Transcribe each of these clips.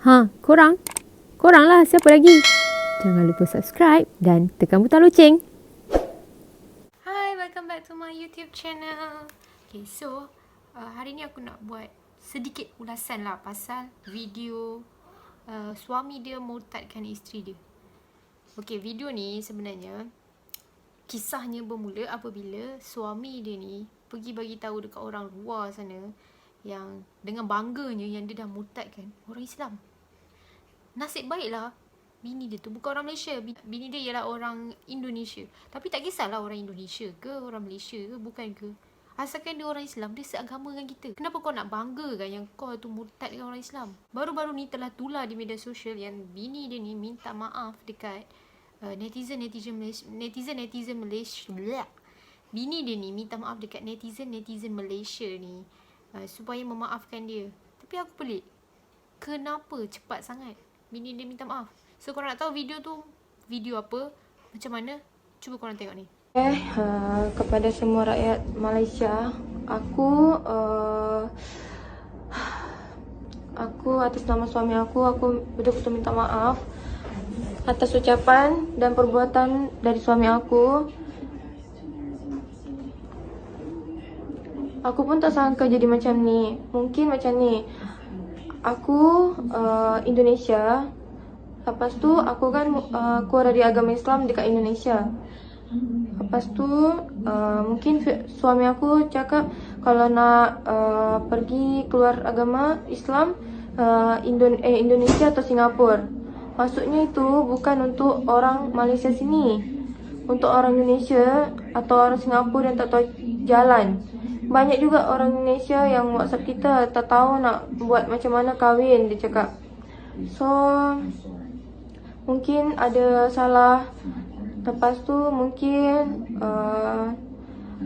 Ha, korang? Korang lah, siapa lagi? Jangan lupa subscribe dan tekan butang loceng. Hi, welcome back to my YouTube channel. Okay, so hari ni aku nak buat sedikit ulasan lah pasal video suami dia murtadkan isteri dia. Okay, video ni sebenarnya kisahnya bermula apabila suami dia ni pergi bagi tahu dekat orang luar sana yang dengan bangganya yang dia dah murtadkan orang Islam. Nasib baiklah bini dia tu bukan orang Malaysia. Bini dia ialah orang Indonesia. Tapi tak kisahlah orang Indonesia ke, orang Malaysia ke, bukan ke. Asalkan dia orang Islam, dia seagama dengan kita. Kenapa kau nak banggakan yang kau tu murtad dengan orang Islam? Baru-baru ni telah tular di media sosial yang bini dia ni minta maaf dekat netizen Malaysia. Bini dia ni minta maaf dekat netizen Malaysia ni supaya memaafkan dia. Tapi aku pelik. Kenapa cepat sangat bini dia minta maaf? So korang nak tahu video tu video apa, macam mana? Cuba korang tengok ni. Kepada semua rakyat Malaysia, aku atas nama suami aku betul-betul minta maaf atas ucapan dan perbuatan dari suami aku. Aku pun tak sangka jadi macam ni. Mungkin macam ni. Aku Indonesia. Lepas tu aku kan keluar dari agama Islam dekat Indonesia. Lepas tu mungkin suami aku cakap kalau nak pergi keluar agama Islam Indonesia atau Singapura. Maksudnya itu bukan untuk orang Malaysia sini, untuk orang Indonesia atau orang Singapura yang tak tahu jalan. Banyak juga orang Indonesia yang WhatsApp kita tak tahu nak buat macam mana kahwin, dia cakap. So mungkin ada salah. Lepas tu mungkin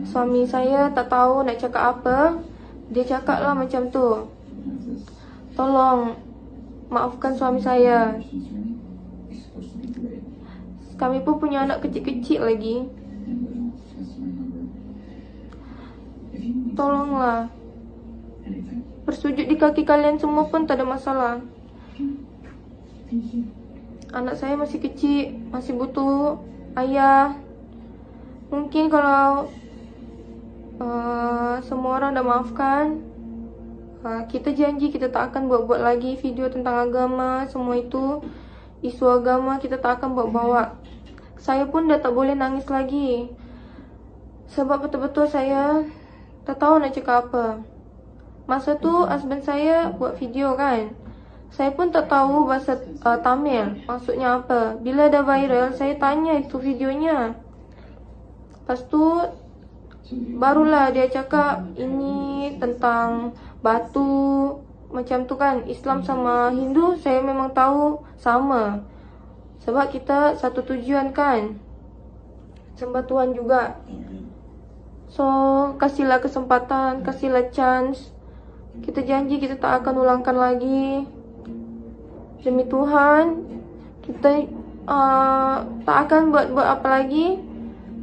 suami saya tak tahu nak cakap apa. Dia cakap lah macam tu. Tolong maafkan suami saya. Kami pun punya anak kecil-kecil lagi. Tolonglah. Bersujud di kaki kalian semua pun tak ada masalah. Anak saya masih kecil, masih butuh ayah. Mungkin kalau semua orang dah maafkan, kita janji kita tak akan buat-buat lagi video tentang agama. Semua itu, isu agama kita tak akan bawa-bawa. Saya pun dah tak boleh nangis lagi. Sebab betul-betul saya tak tahu nak cakap apa. Masa tu husband saya buat video kan. Saya pun tak tahu bahasa Tamil maksudnya apa. Bila dah viral, saya tanya itu videonya. Lepas tu barulah dia cakap ini tentang batu macam tu kan. Islam sama Hindu saya memang tahu sama. Sebab kita satu tujuan kan, sembah Tuhan juga. So kasihlah kesempatan, kasihlah chance. Kita janji kita tak akan ulangkan lagi. Demi Tuhan, kita tak akan buat apa lagi.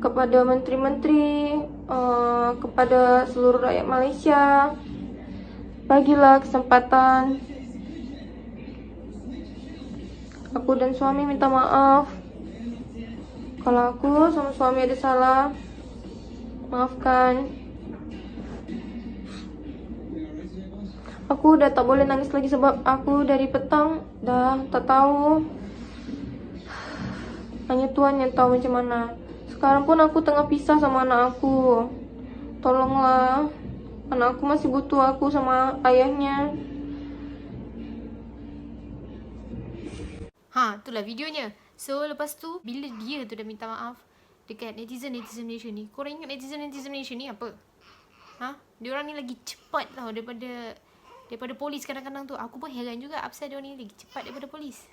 Kepada menteri-menteri, kepada seluruh rakyat Malaysia, bagilah kesempatan. Aku dan suami minta maaf. Kalau aku sama suami ada salah, maafkan. Aku dah tak boleh nangis lagi sebab aku dari petang dah tak tahu. Hanya Tuhan yang tahu macam mana. Sekarang pun aku tengah pisah sama anak aku. Tolonglah. Anak aku masih butuh aku sama ayahnya. Itulah videonya. So lepas tu bila dia tu dah minta maaf dekat netizen Malaysia ni, korang ingat netizen Malaysia ni apa? Diorang ni lagi cepat tau daripada polis kadang-kadang tu. Aku pun heran juga apasal diorang ni lagi cepat daripada polis.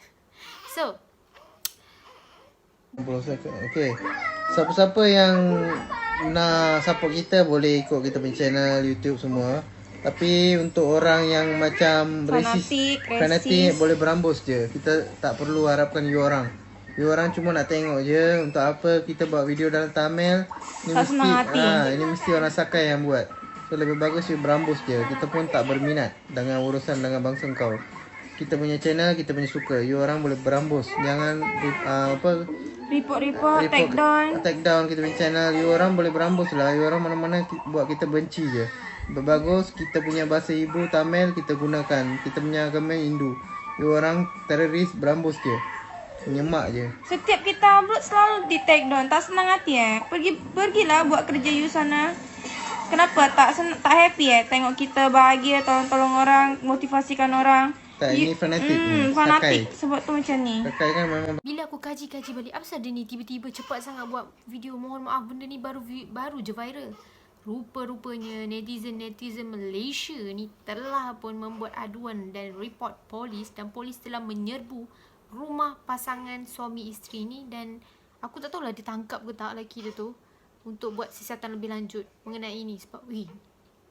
So Okay, siapa-siapa yang nak support kita boleh ikut kita punya channel YouTube semua. Tapi untuk orang yang macam fanatik boleh berambus je. Kita tak perlu harapkan you orang. You orang cuma nak tengok je untuk apa kita buat video dalam Tamil. Ini mesti orang Sakai yang buat. So lebih bagus you berambus je. Kita pun tak berminat dengan urusan dengan bangsa kau. kita punya channel, kita punya suka. You orang boleh berambus. Jangan Report, take down kita punya channel. You orang boleh berambus lah. You orang mana-mana buat kita benci je. Bagus, kita punya bahasa ibu Tamil kita gunakan. Kita punya agama Hindu. You orang teroris berambus je. Menyemak je. Setiap kita upload selalu di take down. Tak senang hati Pergilah buat kerja you sana. Kenapa tak happy tengok kita bahagia, tolong orang, motivasikan orang. Tak, ini fanatik. Fanatik sebab tu macam ni. Sakai kan memang. Bila aku kaji balik, apa sahaja ni tiba-tiba cepat sangat buat video. Mohon maaf, benda ni baru je viral. Rupa-rupanya netizen Malaysia ni telah pun membuat aduan dan report polis, dan polis telah menyerbu rumah pasangan suami isteri ni. Dan aku tak tahulah dia tangkap ke tak lelaki dia tu untuk buat siasatan lebih lanjut mengenai ini. Sebab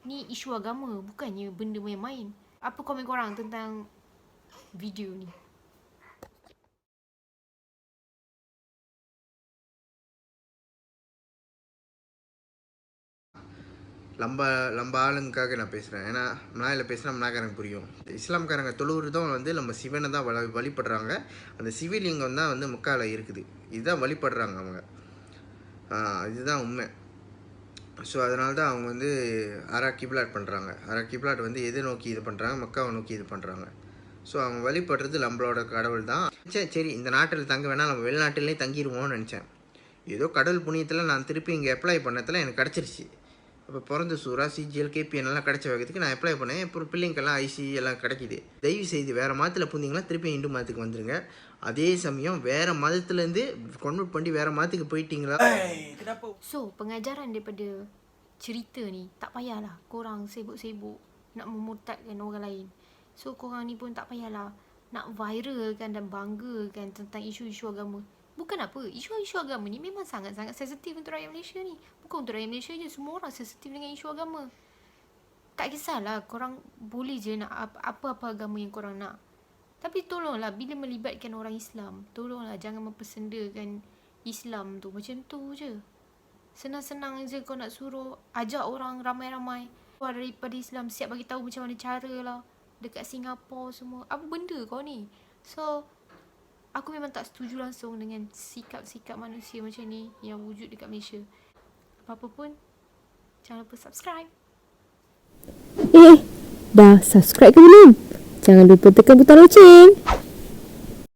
ni isu agama, bukannya benda main-main. Apa komen korang tentang video ni? நம்ம ஆளுங்களுக்காக நான் பேசுகிறேன். ஏன்னா மலையில் பேசினா மலைக்காரங்க புரியும். இஸ்லாம்காரங்க தொழுவுறதும் வந்து நம்ம சிவனை தான் வழிபடுறாங்க. அந்த சிவலிங்கம் தான் வந்து மக்கால இருக்குது. இதுதான் வழிபடுறாங்க அவங்க. இதுதான் உண்மை. ஸோ அதனால தான் அவங்க வந்து அரை கிப்லாட் பண்ணுறாங்க. அரை கிப்லாட் வந்து எதை நோக்கி இது பண்ணுறாங்க? மக்காவை நோக்கி இது பண்ணுறாங்க. ஸோ அவங்க வழிபடுறது நம்மளோட கடவுள் தான். சரி, இந்த நாட்டில் தங்க வேணால் நம்ம வெளிநாட்டிலே தங்கிடுவோம்னு நினச்சேன். ஏதோ கடவுள் புண்ணியத்தில் நான் திருப்பி இங்கே அப்ளை பண்ணதில் எனக்கு கிடச்சிருச்சு. அப்போ பிறந்த சூறா CGL KPN எல்லாம் கிடைச்ச வகைக்கு நான் அப்ளை பண்ணேன். அப்புறம் பிள்ளைங்கெல்லாம் IC எல்லாம் கிடைக்கிது. தயவு செய்து வேறு மதத்தில் பூந்தீங்கன்னா திருப்பி இந்து மதத்துக்கு வந்துடுங்க. அதே சமயம் வேறு மதத்துலேருந்து கன்வெர்ட் பண்ணி வேறு மதத்துக்கு போயிட்டீங்களா? So, pengajaran daripada cerita ni, tak payahlah korang sibuk-sibuk nak memurtadkan orang lain. So, korang ni pun tak payahlah nak viralkan dan banggakan tentang isu-isu agama. Bukan apa, isu-isu agama ni memang sangat-sangat sensitif untuk rakyat Malaysia ni. Bukan untuk rakyat Malaysia je, semua orang sensitif dengan isu agama. Tak kisahlah, korang boleh je nak apa-apa agama yang korang nak. Tapi tolonglah, bila melibatkan orang Islam, tolonglah jangan mempersendakan Islam tu. Macam tu je. Senang-senang je kau nak suruh ajak orang ramai-ramai keluar daripada Islam, siap bagi tahu macam mana cara lah dekat Singapura semua. Apa benda kau ni? So, aku memang tak setuju langsung dengan sikap-sikap manusia macam ni yang wujud dekat Malaysia. Apa-apa pun, jangan lupa subscribe. Dah subscribe ke belum? Jangan lupa tekan butang loceng.